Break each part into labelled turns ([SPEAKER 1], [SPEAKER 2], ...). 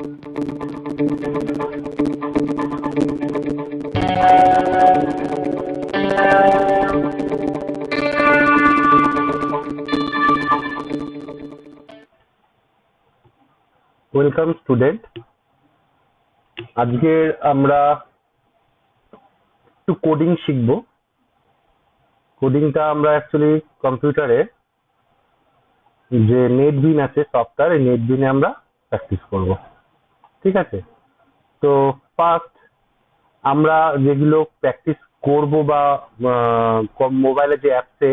[SPEAKER 1] Welcome student. আজকে আমরা একটু কোডিং শিখব। কোডিংটা আমরা অ্যাকচুয়ালি কম্পিউটারে যে নেটবিন আছে সফটওয়্যার, এই নেটবিনে আমরা প্র্যাকটিস করব। ঠিক আছে? তো ফার্স্ট আমরা যেগুলো প্র্যাকটিস করব বা মোবাইলে যে অ্যাপসে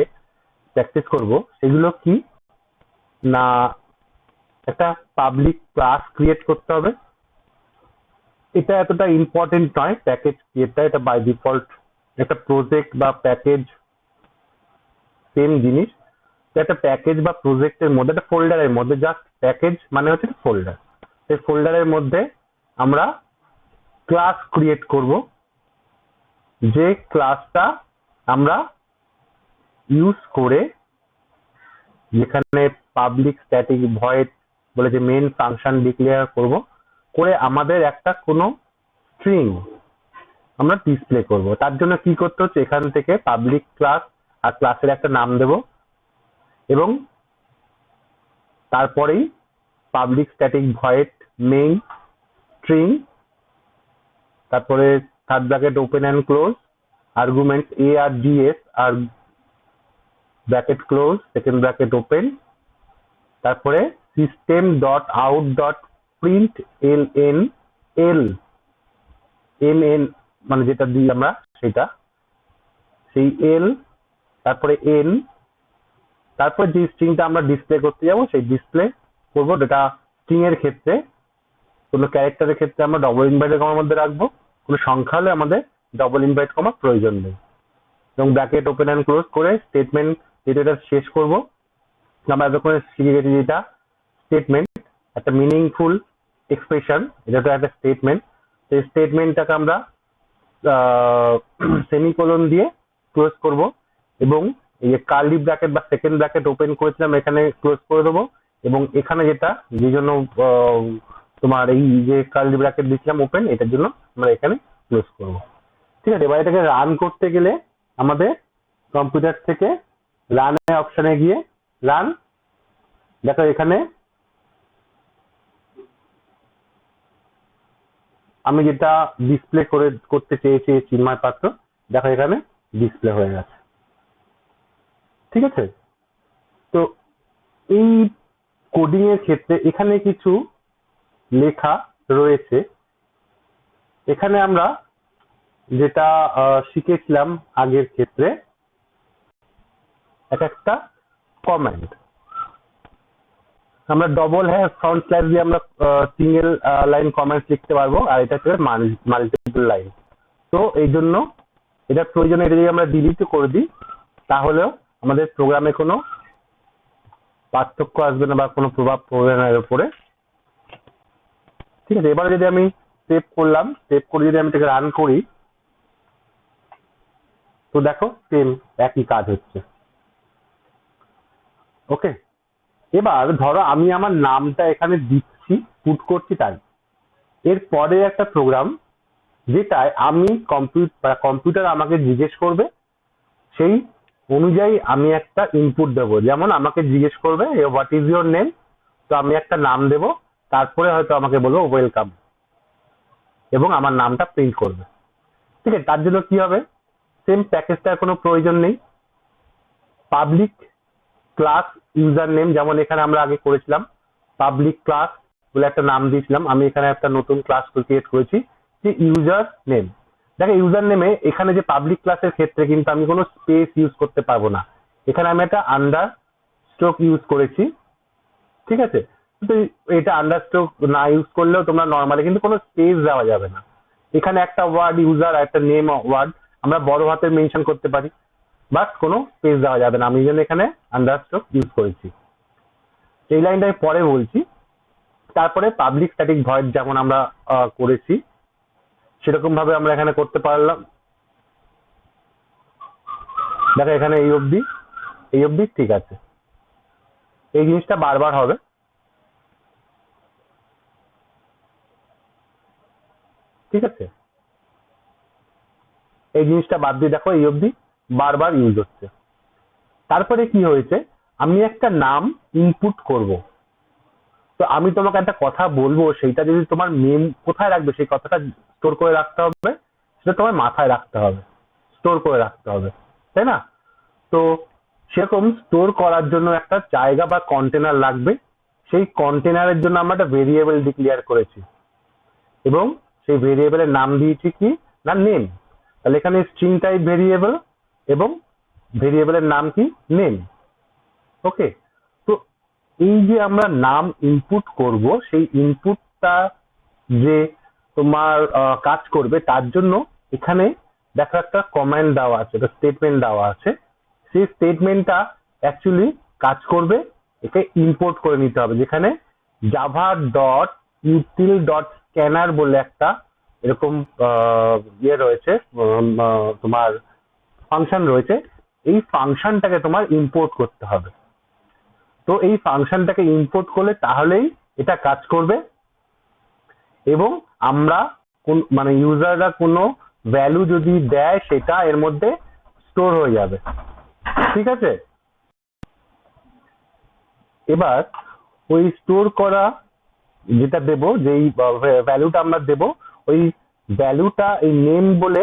[SPEAKER 1] প্র্যাকটিস করব সেগুলো কি না, একটা পাবলিক ক্লাস ক্রিয়েট করতে হবে। এটা এতটা ইম্পর্টেন্ট নয় প্যাকেজ ক্রিয়েটটা, এটা বাই ডিফল্ট একটা প্রজেক্ট বা প্যাকেজ সেম জিনিস। একটা প্যাকেজ বা প্রজেক্টের মধ্যে, একটা ফোল্ডারের মধ্যে, জাস্ট প্যাকেজ মানে হচ্ছে ফোল্ডার, সেই ফোল্ডারের মধ্যে আমরা ক্লাস ক্রিয়েট করব, যে ক্লাসটা আমরা ইউজ করে যেখানে পাবলিক স্ট্যাটিক ভয়েড বলে যে মেইন ফাংশন ডিক্লেয়ার করব, করে আমাদের একটা কোনো স্ট্রিং আমরা ডিসপ্লে করব। তার জন্য কি করতে হচ্ছে, এখান থেকে পাবলিক ক্লাস আর ক্লাসের একটা নাম দেব এবং তারপরেই public static void main string, তারপরে third bracket open and close, arguments a r g s আর bracket close second bracket open, তারপরে system dot out dot print l n মানে যেটা দিই আমরা সেটা, সেই এল, তারপরে এন, তারপরে যে স্ট্রিংটা আমরা ডিসপ্লে করতে যাব সেই ডিসপ্লে করব। যেটা স্ট্রিং এর ক্ষেত্রে, কোনো ক্যারেক্টারের ক্ষেত্রে আমরা ডবল ইনভার্টেড কমার মধ্যে রাখবো, কোনো সংখ্যা হলে আমাদের ডবল ইনভার্টেড কমার প্রয়োজন নেই। এবং ব্র্যাকেট ওপেন অ্যান্ড ক্লোজ করে স্টেটমেন্ট যেটা শেষ করব। আমরা এতক্ষণ শিখে গেছি যেটা স্টেটমেন্ট, একটা মিনিংফুল এক্সপ্রেশন, এটা তো একটা স্টেটমেন্ট। সেই স্টেটমেন্টটাকে আমরা সেমিকোলন দিয়ে ক্লোজ করব এবং এই যে কার্লি ব্র্যাকেট বা সেকেন্ড ব্র্যাকেট ওপেন করেছিলাম এখানে ক্লোজ করে দেবো, এবং এখানে যেটা যে জন্য তোমার এই যে কার্লি ব্র্যাকেট দিচ্ছিলাম ওপেন, এটার জন্য আমরা এখানে ক্লোজ করব। ঠিক আছে? এবার এটাকে রান করতে গেলে আমাদের কম্পিউটার থেকে রান অপশনে গিয়ে রান, দেখো এখানে আমি যেটা ডিসপ্লে করতে চেয়েছি চিন্ময় পাত্র, দেখো এখানে ডিসপ্লে হয়ে গেছে। ঠিক আছে? তো এই কোডিং এর ক্ষেত্রে এখানে কিছু লেখা রয়েছে। এখানে আমরা যেটা শিখেছিলাম আগের ক্ষেত্রে, একটা কমান্ড আমরা ডবল ফ্রন্ট স্ল্যাশ দিয়ে আমরা সিঙ্গেল লাইন কমেন্টস লিখতে পারবো, আর এটা হচ্ছে মাল্টিপল লাইন। তো এই জন্য এটা প্রয়োজনে এটা যদি আমরা ডিলিট করে দিই তাহলেও আমাদের প্রোগ্রামে কোনো পার্থক্য আসবে না বা কোনো প্রভাব পড়বে না এর উপরে। ঠিক আছে? এবারে যদি আমি সেভ করলাম, সেভ করে যদি আমি এটাকে রান করি, তো দেখো সেম একই কাজ হচ্ছে। ওকে, এবার ধরো আমি আমার নামটা এখানে দিচ্ছি, পুট করছি, তাই এরপরে একটা প্রোগ্রাম যেটায় আমি কম্পিউটার আমাকে জিজ্ঞেস করবে, সেই অনুযায়ী আমি একটা ইনপুট দেবো। যেমন আমাকে জিজ্ঞেস করবে হোয়াট ইজ ইউর নেম, তো আমি একটা নাম দেব, তারপরে হয়তো আমাকে বলবো ওয়েলকাম, এবং আমার নামটা প্রিন্ট করবে। ঠিক আছে? তার জন্য কি হবে, সেম প্যাকেজটার কোনো প্রয়োজন নেই। পাবলিক ক্লাস ইউজার নেম, যেমন এখানে আমরা আগে করেছিলাম পাবলিক ক্লাস বলে একটা নাম দিয়েছিলাম, আমি এখানে একটা নতুন ক্লাস ক্রিয়েট করেছি যে ইউজার নেম। দেখো ইউজার নেমে এখানে যে পাবলিক ক্লাসের ক্ষেত্রে কিন্তু আমি কোনো স্পেস ইউজ করতে পারবো না, এখানে আমি একটা আন্ডার স্ট্রোক ইউজ করেছি। ঠিক আছে? তো এটা আন্ডার স্ট্রোক না ইউজ করলেও তোমরা নর্মালি কিন্তু কোনো স্পেস দেওয়া যাবে না। এখানে একটা ওয়ার্ড ইউজার আর একটা নেম ওয়ার্ড আমরা বড় হাতে মেনশন করতে পারি, বাট কোনো স্পেস দেওয়া যাবে না, আমি এই জন্য এখানে আন্ডারস্ট্রোক ইউজ করেছি। এই লাইনটা পরে বলছি। তারপরে পাবলিক স্ট্যাটিক ভয়েড যেমন আমরা করেছি সেরকম ভাবে আমরা এখানে করতে পারলাম। দেখো এখানে এই অবধি ঠিক আছে। এই জিনিসটা বারবার হবে। ঠিক আছে, এই জিনিসটা বাদ দিয়ে দেখো এই অবধি বারবার ইউজ হচ্ছে। তারপরে কি হয়েছে, আমি একটা নাম ইনপুট করব, তো আমি তোমাকে একটা কথা বলবো, সেইটা যদি তোমার মেম কোথায় রাখবে, সেই কথাটা স্টোর করে রাখতে হবে, সেটা তোমার মাথায় রাখতে হবে, স্টোর করে রাখতে হবে, তাই না? তো সেরকম স্টোর করার জন্য একটা জায়গা বা কন্টেনার লাগবে। সেই কন্টেনারের জন্য আমরা একটা ভেরিয়েবল ডিক্লেয়ার করেছি এবং সেই ভেরিয়েবলের নাম দিয়েছি কি না নেম। তাহলে এখানে স্ট্রিং টাইপ ভেরিয়েবল এবং ভেরিয়েবলের নাম কি নেম। ওকে, তো এই যে আমরা নাম ইনপুট করব, সেই ইনপুটটা যে তোমার কাজ করবে তার জন্য এখানে দেখো একটা কমান্ড দেওয়া আছে, একটা স্টেটমেন্ট দেওয়া আছে। সেই স্টেটমেন্টটা অ্যাকচুয়ালি কাজ করবে, একে ইম্পোর্ট করে নিতে হবে, যেখানে Java dot util dot scanner বলে একটা এরকম ইয়ে রয়েছে, তোমার ফাংশন রয়েছে। এই ফাংশনটাকে তোমার ইম্পোর্ট করতে হবে। তো এই ফাংশনটাকে ইম্পোর্ট করলে তাহলেই এটা কাজ করবে এবং আমরা মানে ইউজাররা কোনো ভ্যালু যদি দেয় সেটা এর মধ্যে স্টোর হয়ে যাবে। ঠিক আছে, এবার ওই স্টোর করা যেটা দেব, যেই ভ্যালুটা আমরা দেব, ওই ভ্যালুটা এই নেম বলে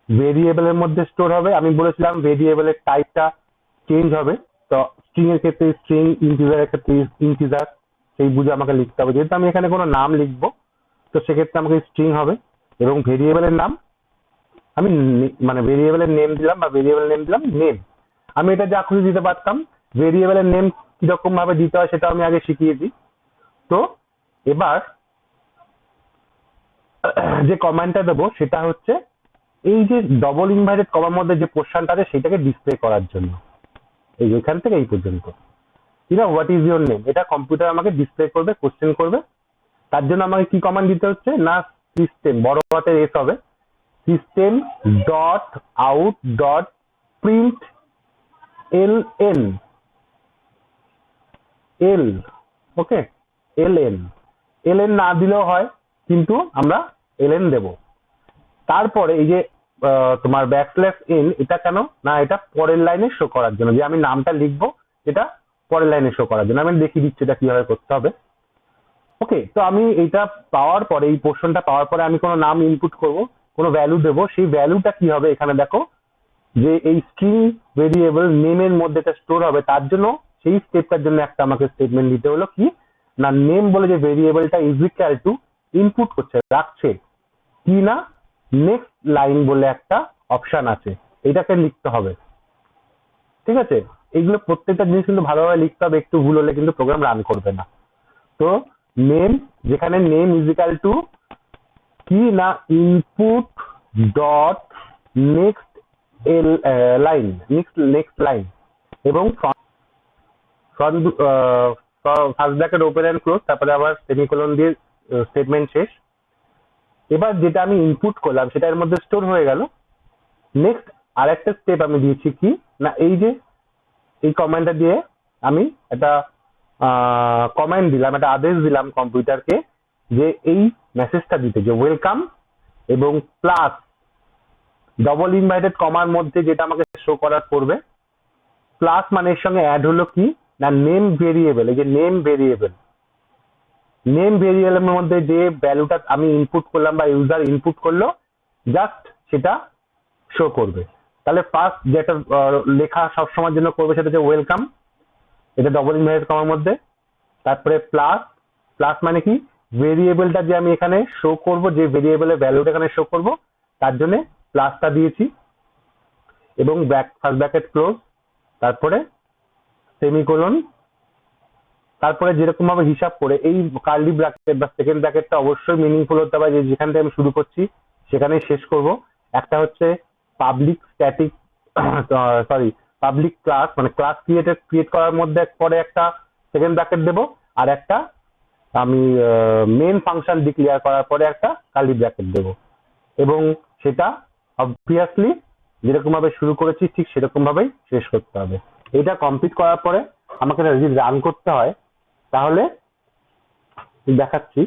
[SPEAKER 1] ভেরিয়েবলের মধ্যে স্টোর হবে। আমি বলেছিলাম ভেরিয়েবলের টাইপটা চেঞ্জ হবে, তো স্ট্রিং এর ক্ষেত্রে স্ট্রিং, ইন্টিজারের ক্ষেত্রে ইন্টিজার, সেই বুঝে আমাকে লিখতে হবে। যেহেতু আমি এখানে কোনো নাম লিখবো, তো সেক্ষেত্রে আমাকে স্ট্রিং হবে এবং ভেরিয়েবলের নাম আমি মানে ভেরিয়েবলের নেম দিলাম বা ভেরিয়েবল নেম দিলাম নেম। আমি এটা যা খুশি দিতে পারতাম। ভেরিয়েবলের নেম কিরকম ভাবে দিতে হয় সেটা আমি আগে শিখিয়ে দিই। তো এবার যে কমান্ডটা দেবো সেটা হচ্ছে এই যে ডবল ইনভার্টেড কমার মধ্যে যে পোর্শনটা আছে সেটাকে ডিসপ্লে করার জন্য, এই এখান থেকে এই পর্যন্ত হোয়াট ইজ ইউর নেম, এটা কম্পিউটার আমাকে ডিসপ্লে করবে, কোশ্চেন করবে। তার জন্য আমাকে কি কমান্ড দিতে হচ্ছে না, সিস্টেম বড় হাতের এস হবে, system dot out dot print l n l. Okay, l n না দিলেও হয়, কিন্তু আমরা এল এন দেবো। তারপরে এই যে তোমার ব্যাকস্ল্যাশ এন, এটা কেন না, এটা পরের লাইনে শো করার জন্য, যে আমি নামটা লিখবো এটা পরের লাইনে শো করার জন্য। আমি দেখিয়ে দিচ্ছি এটা কিভাবে করতে হবে। ওকে, তো আমি এটা পাওয়ার পরে, এই পোর্শনটা পাওয়ার পরে আমি কোনো নাম ইনপুট করব, কোনো ভ্যালু দেবো, সেই ভ্যালুটা কি হবে এখানে দেখো, যে এই স্ট্রিং ভেরিয়েবল নেমের মধ্যে এটা স্টোর হবে। তার জন্য সেই স্টেপটার জন্য একটা আমাকে স্টেটমেন্ট দিতে হলো কি না, নেম বলে যে ভেরিয়েবলটা ইজ ইকুয়াল টু ইনপুট করছে, রাখছে কি না, নেক্সট লাইন বলে একটা অপশন আছে, এটাকে লিখতে হবে। ঠিক আছে, এইগুলো প্রত্যেকটা জিনিস কিন্তু ভালোভাবে লিখতে হবে, একটু ভুল হলে কিন্তু প্রোগ্রাম রান করবে না। তো নেম, যেখানে নেম ইজ ইকুয়াল টু কি না, input dot next line, next line, এবং first bracket open and close, তারপরে আবার সেমিকোলন দিয়ে স্টেটমেন্ট শেষ। এবার যেটা আমি ইনপুট করলাম সেটা এর মধ্যে স্টোর হয়ে গেল। নেক্সট আরেকটা স্টেপ আমি দিয়েছি কি না, এই যে এই কমান্ডটা দিয়ে আমি একটা কমান্ড দিলাম, একটা আদেশ দিলাম কম্পিউটারকে, যে এই মেসেজটা দিতে, যে ওয়েলকাম এবং প্লাস ডবল ইনভার্টেড কমার মধ্যে যেটা আমাকে শো করার করবে, প্লাস মানে এর সঙ্গে অ্যাড হলো কি না নেম ভেরিয়েবল। এই যে নেম ভেরিয়েবলের মধ্যে যে ভ্যালুটা আমি ইনপুট করলাম বা ইউজার ইনপুট করলো, জাস্ট সেটা শো করবে। তাহলে ফার্স্ট যেটা লেখা সবসময়ের জন্য করবে সেটা হচ্ছে ওয়েলকাম, এটা ডবল ইনভার্টেড কমার মধ্যে। তারপরে প্লাস মানে কি, ভেরিয়েবলটা যে আমি এখানে শো করব, যে ভেরিয়েবলের ভ্যালুটা এখানে শো করব, তার জন্য প্লাসটা দিয়েছি, এবং ফার্স্ট ব্র্যাকেট ক্লোজ, তারপরে সেমিকোলন। তারপরে যেরকম ভাবে হিসাব করে এই কার্লি ব্র্যাকেট বা সেকেন্ড ব্র্যাকেটটা অবশ্যই মিনিংফুল হতে হবে, যে যেখান থেকে আমি শুরু করছি সেখানেই শেষ করব। একটা হচ্ছে পাবলিক স্ট্যাটিক পাবলিক ক্লাস, মানে ক্লাস ক্রিয়েট করার মধ্যে পরে একটা সেকেন্ড ব্র্যাকেট দেবো, আর একটা আমি মেন ফাংশন ডিক্লেয়ার করার পরে একটা কার্লি ব্র্যাকেট দেবো, এবং সেটা অবভিয়াসলি যেরকম ভাবে শুরু করেছি ঠিক সেরকম ভাবেই শেষ করতে হবে। এটা কমপ্লিট করার পরে আমাকে যদি রান করতে হয়, তাহলে দেখাচ্ছি।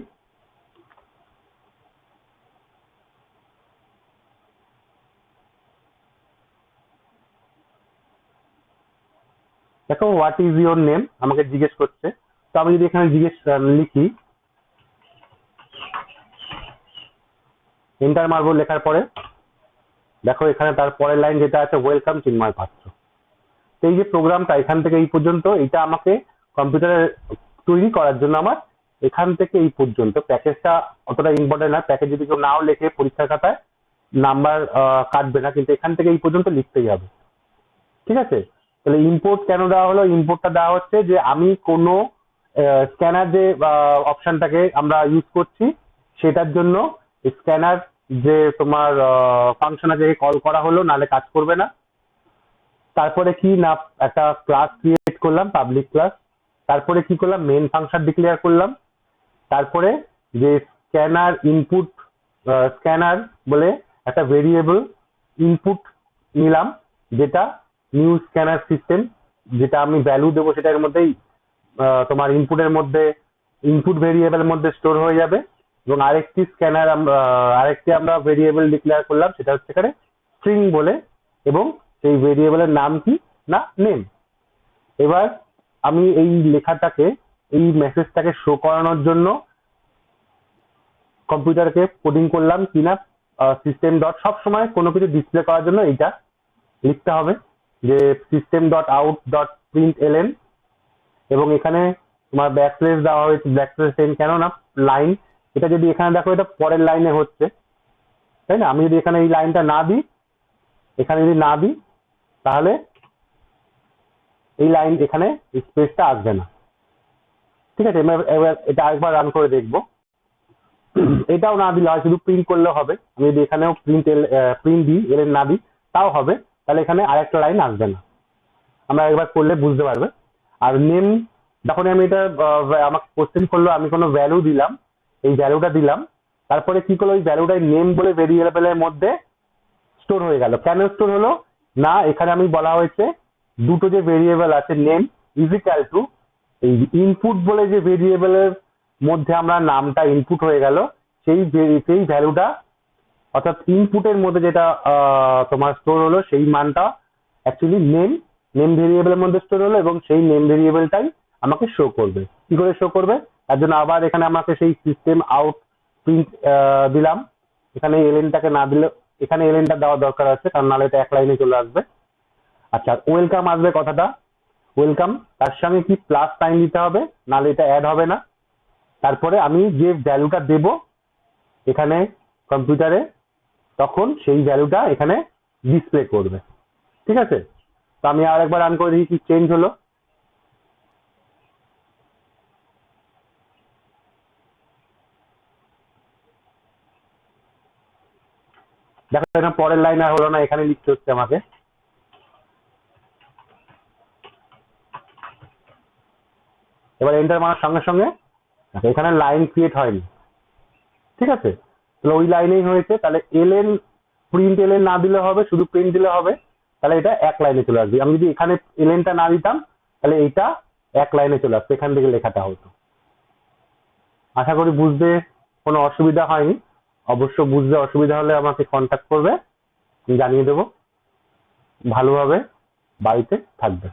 [SPEAKER 1] দেখো হোয়াট ইজ ইউর নেম আমাকে জিজ্ঞেস করছে। তো আমি যদি এখানে লিখি, এন্টার মারবো, লেখার পরে দেখো এখানে তার পরের লাইন যেটা আছে ওয়েলকাম চিন্ময় পাত্র। তো এই যে প্রোগ্রামটা এখান থেকে এই পর্যন্ত, এটা আমাকে কম্পিউটারে তৈরি করার জন্য আমার এখান থেকে এই পর্যন্ত, প্যাকেজটা অতটা ইম্পর্টেন্ট না, প্যাকেজ যদি কেউ নাও লেখে পরীক্ষার খাতায় নাম্বার কাটবে না, কিন্তু এখান থেকে এই পর্যন্ত লিখতেই হবে। ঠিক আছে, তাহলে ইম্পোর্ট কেন দেওয়া হলো? ইম্পোর্টটা দেওয়া হচ্ছে যে আমি কোনো স্ক্যানার যে অপশনটাকে আমরা ইউজ করছি সেটার জন্য স্ক্যানার যে তোমার ফাংশন আছে কল করা হলো, নালে কাজ করবে না। তারপরে কি না, একটা ক্লাস ক্রিয়েট করলাম, পাবলিক ক্লাস। তারপরে কি করলাম, মেন ফাংশন ডিক্লেয়ার করলাম। তারপরে যে স্ক্যানার ইনপুট, স্ক্যানার বলে একটা ভেরিয়েবল ইনপুট নিলাম, যেটা নিউ স্ক্যানার সিস্টেম, যেটা আমি ভ্যালু দেবো সেটা এর মধ্যেই তোমার ইনপুটের মধ্যে, ইনপুট ভেরিয়েবলের মধ্যে স্টোর হয়ে যাবে। এবং আরেকটি স্ক্যানার আমরা ভেরিয়েবল ডিক্লেয়ার করলাম, সেটা হচ্ছে এখানে স্ট্রিং বলে, এবং সেই ভেরিয়েবলের নাম কি না নেম। এবার আমি এই লেখাটাকে, এই মেসেজটাকে শো করানোর জন্য কম্পিউটারকে কোডিং করলাম কিনা সিস্টেম ডট, সবসময় কোনো কিছু ডিসপ্লে করার জন্য এইটা লিখতে হবে যে system dot out dot print LN, এবং এখানে তোমার ব্যাকস্ল্যাশ দেওয়া হয়েছে, ব্যাকস্ল্যাশ টেন কেন না লাইন, এটা যদি এখানে দেখো এটা পরের লাইনে হচ্ছে, তাই না? আমি যদি এখানে এই লাইনটা না দিই, এখানে যদি না দিই, তাহলে এই লাইন এখানে স্পেসটা আসবে না। ঠিক আছে, এবার এটা আরেকবার রান করে দেখবো। এটাও না দিলে হয়, শুধু প্রিন্ট করলে হবে। আমি যদি এখানেও প্রিন্ট দিই, এলএন না দিই, তাও হবে, তাহলে এখানে আরেকটা লাইন আসবে না। আমরা একবার করলে বুঝতে পারবে। আর নেম, যখন আমি এটা আমাকে কোশ্চেন করলো, আমি কোনো ভ্যালু দিলাম, এই ভ্যালুটা দিলাম, তারপরে কি করলো, ওই ভ্যালুটাই নেম বলে ভেরিয়েবলের মধ্যে স্টোর হয়ে গেল। কেন স্টোর হলো না, এখানে আমি বলা হয়েছে দুটো যে ভেরিয়েবল আছে নেম ইজ ইকুয়াল টু এই ইনপুট বলে যে ভেরিয়েবলের মধ্যে আমরা নামটা ইনপুট হয়ে গেল, সেই ভ্যালুটা, অর্থাৎ ইনপুটের মধ্যে যেটা তোমার স্টোর হলো সেই মানটা অ্যাকচুয়ালি নেম ভেরিয়েবলের মধ্যে স্টোর হলো, এবং সেই নেম ভেরিয়েবলটাই আমাকে শো করবে। কি করে শো করবে, তার জন্য আবার এখানে আমাকে সেই সিস্টেম আউট প্রিন্ট দিলাম। এখানে এলএনটাকে না দিলে, এখানে এলএনটা দেওয়া দরকার আছে, কারণ নাহলে এটা এক লাইনে চলে আসবে। আচ্ছা, ওয়েলকাম আসবে কথাটা, ওয়েলকাম, তার সঙ্গে কি প্লাস সাইন দিতে হবে, নাহলে এটা অ্যাড হবে না। তারপরে আমি যে ভ্যালুটা দেব এখানে কম্পিউটারে, তখন সেই ভ্যালুটা এখানে ডিসপ্লে করবে। ঠিক আছে, তো আমি আর একবার রান করে দেখি কি চেঞ্জ হলো। দেখো এখানে পরের লাইন আর হলো না, এখানে লিখতে হচ্ছে আমাকে। এবার এন্টার মারার সঙ্গে সঙ্গে এখানে লাইন ক্রিয়েট হয়নি। ঠিক আছে, তাহলে ওই লাইনেই হয়েছে। তাহলে এলএন, প্রিন্ট এলএন না দিলে হবে, শুধু প্রিন্ট দিলে হবে, তাহলে এটা এক লাইনে চলে আসবে। আমি যদি এখানে এলএনটা না দিতাম, তাহলে এইটা এক লাইনে চলে আসবে, এখান থেকে লেখাটা হতো। আশা করি বুঝতে কোনো অসুবিধা হয়নি। অবশ্য বুঝতে অসুবিধা হলে আমাকে কন্ট্যাক্ট করবে, জানিয়ে দেবো। ভালোভাবে বাড়িতে থাকবে।